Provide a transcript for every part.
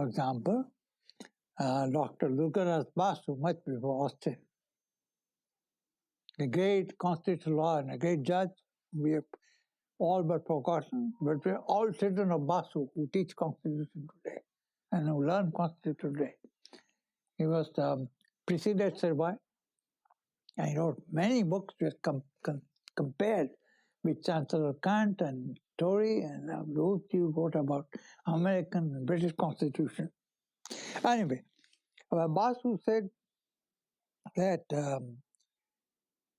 for example, Dr. Durgadas Basu, much before Austin, a great constitutional lawyer and a great judge. We have all but forgotten, but we're all children of Basu who teach Constitution today and who learn Constitution today. He was preceded by, and he wrote many books which compared with Chancellor Kant and Tory, and those you wrote about American and British Constitution. Anyway, Basu said that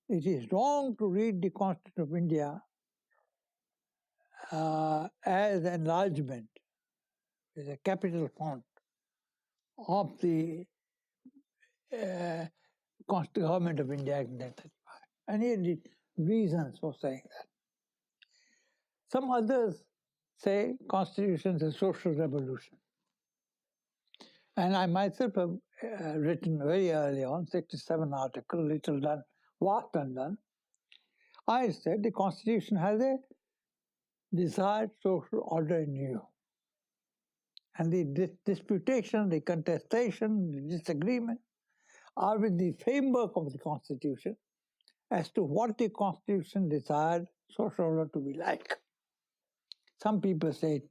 it is wrong to read the Constitution of India as enlargement, as a capital font of the government of India in 1935. And he had reasons for saying that. Some others say Constitution is a social revolution. And I myself have written very early on, 67 article, little done, vast undone. I said the Constitution has a desired social order in view. And the disputation, the contestation, the disagreement are with the framework of the Constitution as to what the Constitution desired social order to be like. Some people say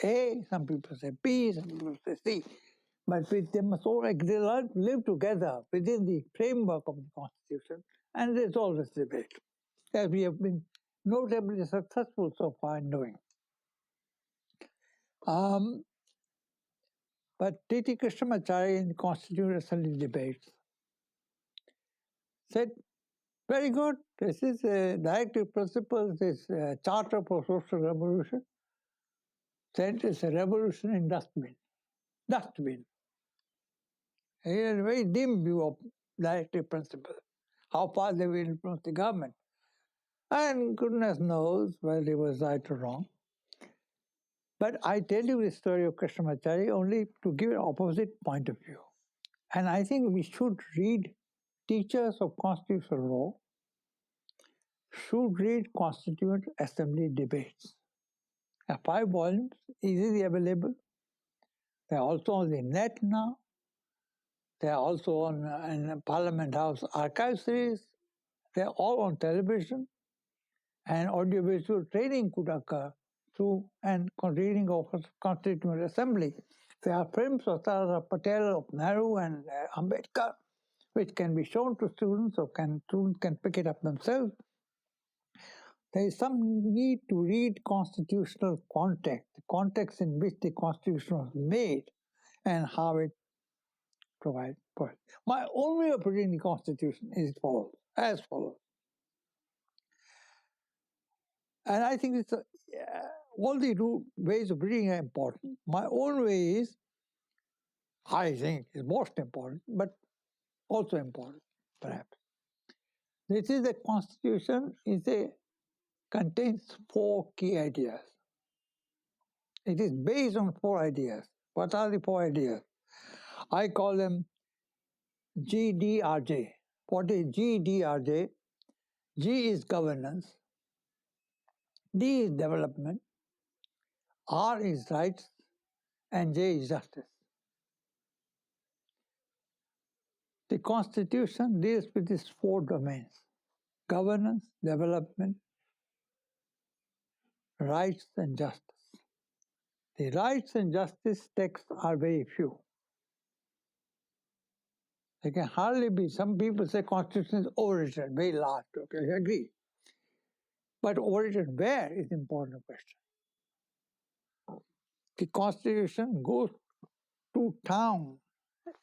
A, some people say B, some people say C. But they must all live together within the framework of the Constitution, and there's always debate, as we have been notably successful so far in doing. But T.T. Krishnamacharya in the Constitutional Assembly debates said, very good, this is a directive principle, this charter for social revolution. Said it's a revolution in dustbin. Dustbin. He had a very dim view of directive principle, how far they will influence the government. And goodness knows whether he was right or wrong. But I tell you the story of Krishnamacharya only to give an opposite point of view. And I think we should read, teachers of constitutional law should read Constituent Assembly debates. There are 5 volumes, easily available. They are also on the net now. They are also on in Parliament House archive series. They are all on television. And audiovisual training could occur through and reading of Constituent Assembly. There are films of Sardar Patel, of Nehru and Ambedkar, which can be shown to students or students can pick it up themselves. There is some need to read constitutional context, the context in which the Constitution was made and how it provides for it. My own way of reading the Constitution is as follows. And I think it's all the ways of reading are important. My own way is, I think, is most important, but also important, perhaps. This is the Constitution contains 4 key ideas. It is based on 4 ideas. What are the 4 ideas? I call them GDRJ. What is GDRJ? G is governance, D is development, R is rights, and J is justice. The Constitution deals with these 4 domains: governance, development, rights, and justice. The rights and justice texts are very few. There can hardly be, some people say Constitution is overwritten, very large, okay, I agree. But overwritten where is the important question. The Constitution goes to town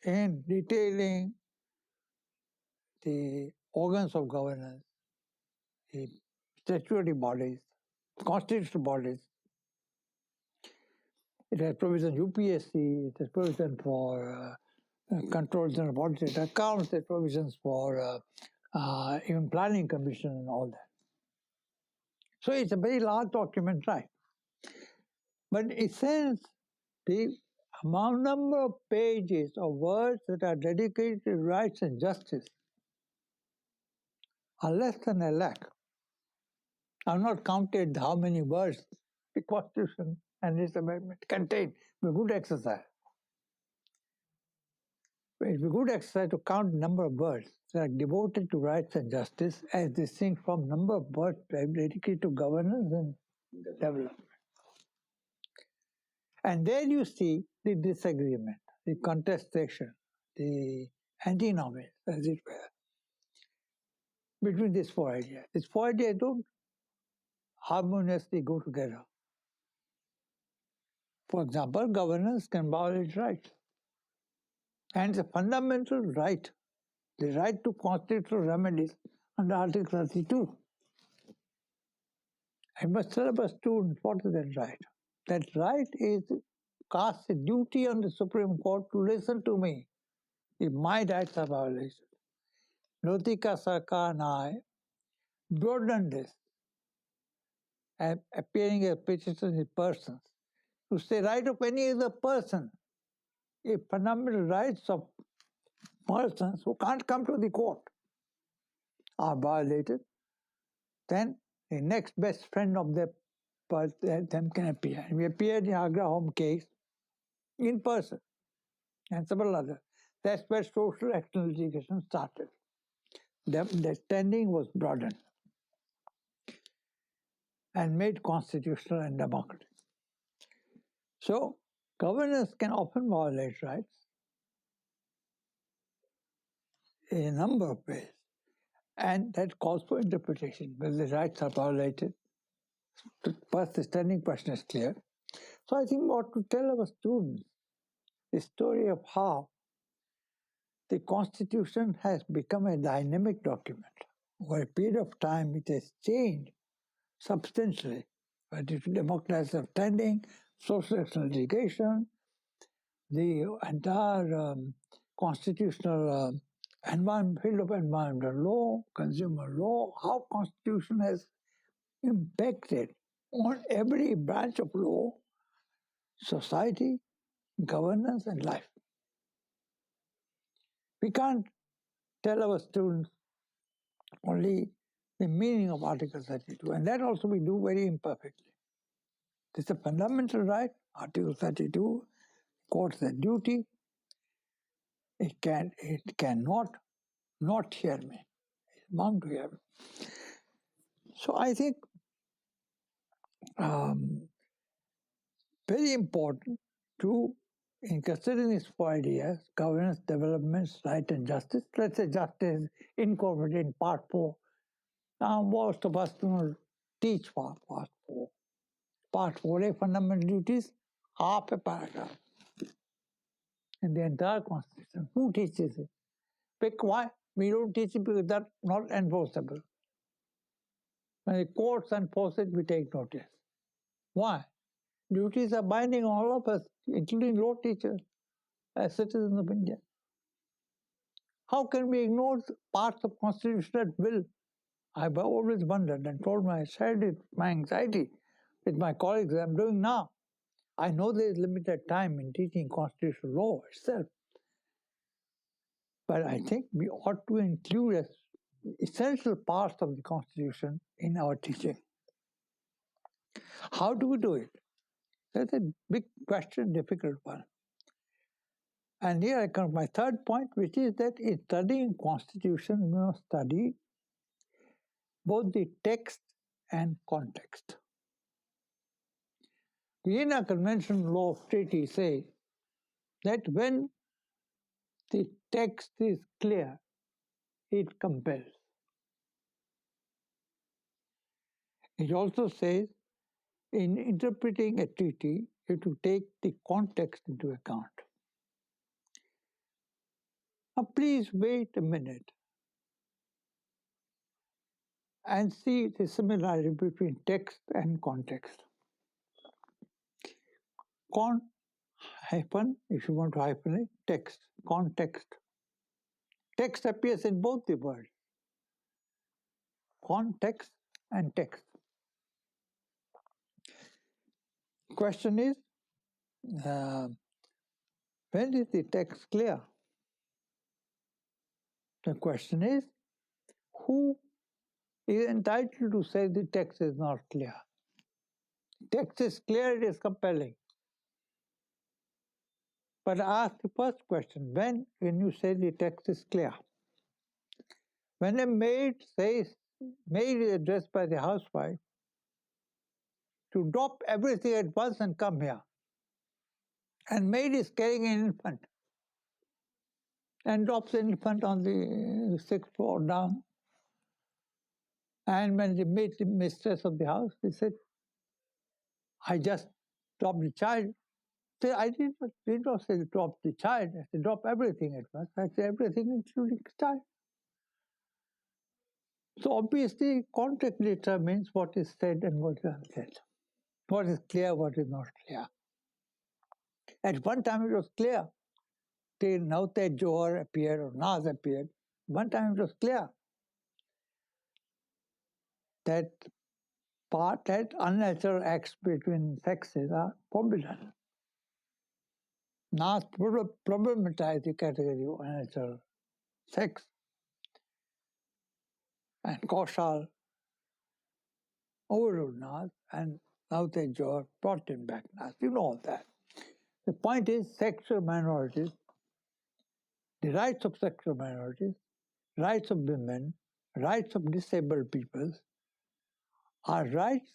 in detailing the organs of governance, the statutory bodies, constitutional bodies. It has provision UPSC, it has provision for controls and audited accounts, it has provisions for even planning commission and all that. So it's a very large document, right? But in a sense, the number of pages of words that are dedicated to rights and justice are less than 1 lakh. I've not counted how many words the Constitution and its amendment contain. It's a good exercise. It's a good exercise to count the number of birds that are devoted to rights and justice as distinct from number of birds dedicated to governance and development. And there you see the disagreement, the contestation, the antinomies, as it were, between these four ideas. These four ideas don't harmoniously go together. For example, governance can violate rights. And it's a fundamental right, the right to constitutional remedies under Article 32. I must tell our students what is that right. That right is casts a duty on the Supreme Court to listen to me if my rights are violated. Notika Sarkar and I broadened this, appearing as petitioners in persons, to say right of any other person. If fundamental rights of persons who can't come to the court are violated, then the next best friend of them can appear. And we appeared in Agra home case in person and several others. That's where social action litigation started. The standing was broadened and made constitutional and democratic. So, governance can often violate rights in a number of ways. And that calls for interpretation, whether the rights are violated. First, the standing question is clear. So I think we ought to tell our students the story of how the Constitution has become a dynamic document. Over a period of time, it has changed substantially, due to democracy of standing, social litigation, the entire constitutional field of environmental law, consumer law, how Constitution has impacted on every branch of law, society, governance, and life. We can't tell our students only the meaning of Article 32, and that also we do very imperfectly. It's a fundamental right, Article 32, courts a duty. It cannot not hear me. It's bound to hear me. So I think very important to, in considering these four ideas, governance, development, right, and justice. Let's say justice incorporated in Part 4. Now most of us do not teach Part 4. Part 4, fundamental duties, half a paragraph in the entire Constitution. Who teaches it? Why? We don't teach it because that's not enforceable. When the courts enforce it, we take notice. Why? Duties are binding on all of us, including law teachers, as citizens of India. How can we ignore parts of Constitution at will? I've always wondered and told my anxiety with my colleagues I'm doing now. I know there is limited time in teaching constitutional law itself, but I think we ought to include essential parts of the Constitution in our teaching. How do we do it? That's a big question, difficult one. And here I come to my third point, which is that in studying Constitution, we must study both the text and context. The Vienna Convention law of treaty says that when the text is clear, it compels. It also says in interpreting a treaty, you have to take the context into account. Now please wait a minute and see the similarity between text and context. Hyphen, if you want to hyphenate, text, context. Text appears in both the words, context and text. Question is, when is the text clear? The question is, who is entitled to say the text is not clear? Text is clear, it is compelling. But I ask the first question, when you say the text is clear? When a maid is addressed by the housewife to drop everything at once and come here, and maid is carrying an infant and drops the infant on the sixth floor down, and when they meet the mistress of the house, they said, I just dropped the child. I did not say drop the child, I said drop everything at once. I said everything including the child. So obviously, context determines what is said and what is unsaid. What is clear, what is not clear. At one time it was clear. Till now that Johar appeared or Naz appeared, one time it was clear that unnatural acts between sexes are forbidden. Naz problematized the category of unnatural sex, and Kaushal overruled Naz, and now that Johar brought him back Naz. You know all that. The point is, sexual minorities, the rights of sexual minorities, rights of women, rights of disabled peoples are rights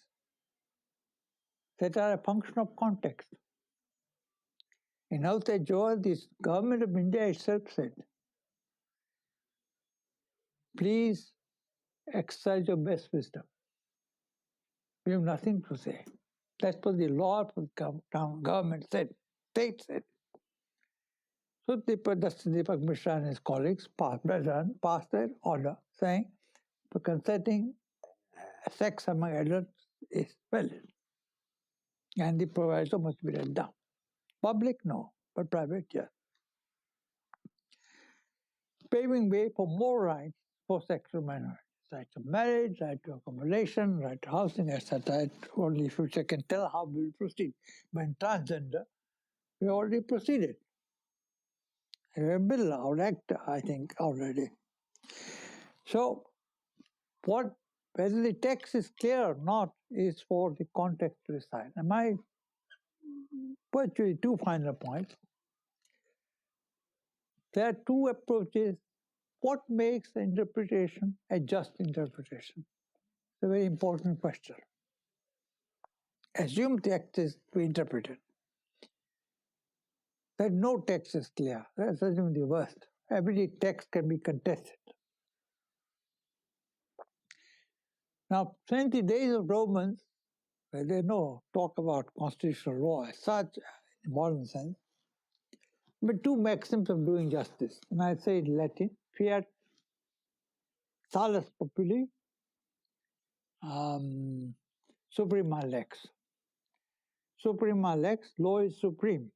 that are a function of context. In Outer Johor, the government of India itself said, please exercise your best wisdom. We have nothing to say. That's what the law of the government said, state said. So Deepak Mishra and his colleagues passed their order saying, for consenting sex among adults is valid. And the proviso must be read down. Public, no, but private, yes. Paving way for more rights for sexual minorities. Right to marriage, right to accommodation, right to housing, etc. Only future can tell how we will proceed. When transgender, we already proceeded. We have a bill, our act, I think, already. So, whether the text is clear or not is for the context to decide. And my virtually two final points. There are two approaches. What makes the interpretation a just interpretation? It's a very important question. Assume text is to be interpreted. That no text is clear. Let's assume the worst. Every text can be contested. Now, since the days of Romans, where there no talk about constitutional law as such, in modern sense, but two maxims of doing justice. And I say in Latin, fiat salus populi, suprema lex. Suprema lex, law is supreme.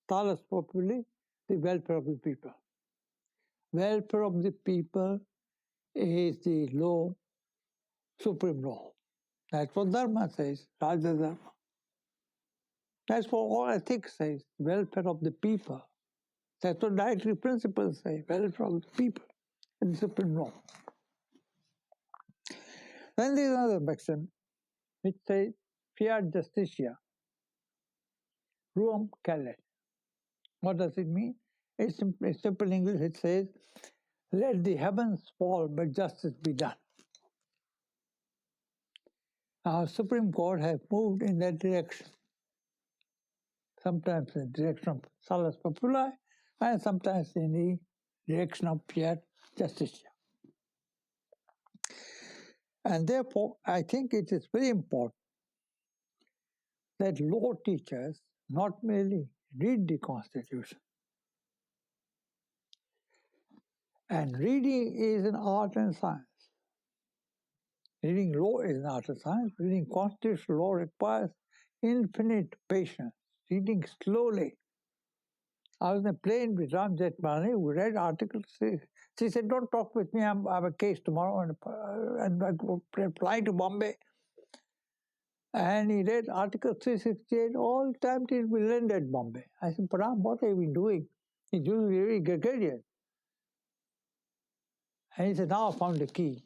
Salus populi, the welfare of the people. Welfare of the people is the law, supreme law. That's what Dharma says, Raja Dharma. That's what all ethics says, welfare of the people. That's what dietary principles say, welfare of the people, and the supreme law. Then there's another maxim which says, fiat justitia, ruum calet. What does it mean? It's simple English, it says, let the heavens fall, but justice be done. Our Supreme Court has moved in that direction. Sometimes in the direction of salus populi, and sometimes in the direction of fiat justitia. And therefore, I think it is very important that law teachers not merely read the Constitution. And reading is an art and science. Reading law is an art and science. Reading constitutional law requires infinite patience. Reading slowly. I was in a plane with Ram Jethmalani who read articles. She said, don't talk with me, I have a case tomorrow, and I go fly to Bombay. And he read Article 368 all the time till we landed at Bombay. I said, Param, what have you been doing? He's usually very gregarious. And he said, now I found the key.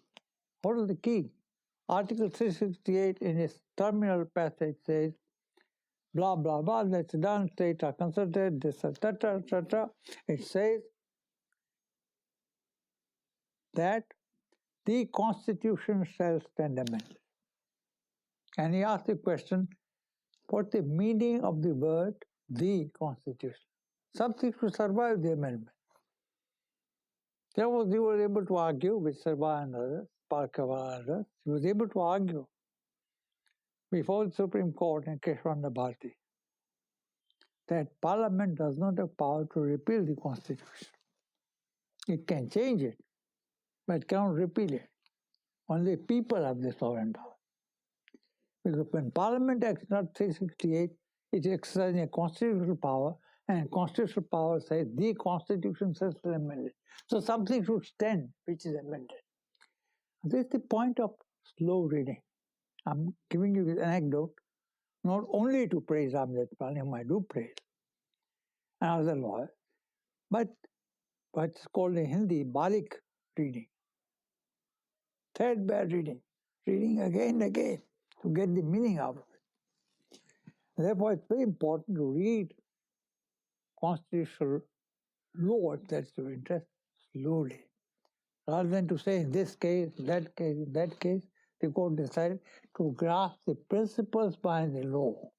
What is the key? Article 368 in its terminal passage says, blah, blah, blah, that's done, states are consulted, this, etc., etc. It says that the Constitution shall stand amended. And he asked the question, what's the meaning of the word, the Constitution? Something to survive the amendment. He was able to argue with Sarva and others, Parkava and others. He was able to argue before the Supreme Court in Keshwanda Bharti that Parliament does not have power to repeal the Constitution. It can change it, but it cannot repeal it. Only people have the sovereign power. Because when Parliament acts not 368, it is exercising a constitutional power, and constitutional power says the Constitution says to amend it. So something should stand which is amended. This is the point of slow reading. I'm giving you this anecdote not only to praise Ramjet Pal, whom I do praise, and other lawyers, but what's called in Hindi, barik reading, threadbare reading, reading again and again to get the meaning out of it. Therefore, it's very important to read constitutional law, if that's your interest, slowly. Rather than to say in this case, that case, that case, the court decided to grasp the principles behind the law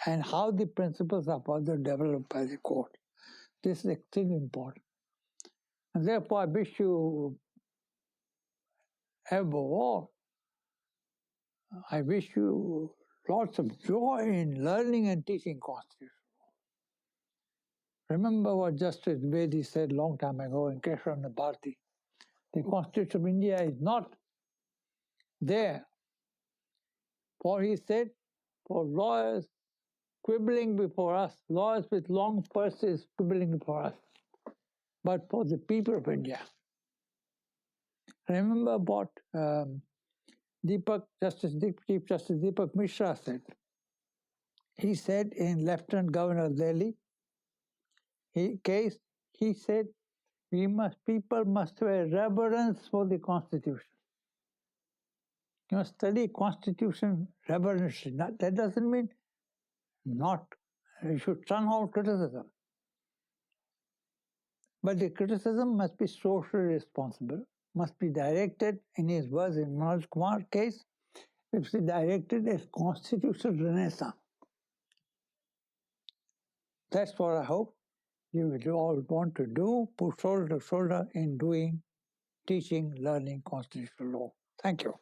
and how the principles are further developed by the court. This is extremely important. And therefore, I wish you, above all, I wish you lots of joy in learning and teaching Constitution. Remember what Justice Bedi said long time ago in Keshwanda Bharti. The Constitution of India is not there, for he said, for lawyers quibbling before us, lawyers with long purses quibbling before us, but for the people of India. Remember what Chief Justice Deepak Mishra said. He said in Lieutenant Governor of Delhi case, he said, people must have a reverence for the Constitution. You must study Constitution reverently. That doesn't mean not. You should shun all criticism. But the criticism must be socially responsible, must be directed, in his words, in Manoj Kumar case, it's directed as constitutional renaissance. That's what I hope you will all want to do, put shoulder to shoulder in doing, teaching, learning constitutional law. Thank you.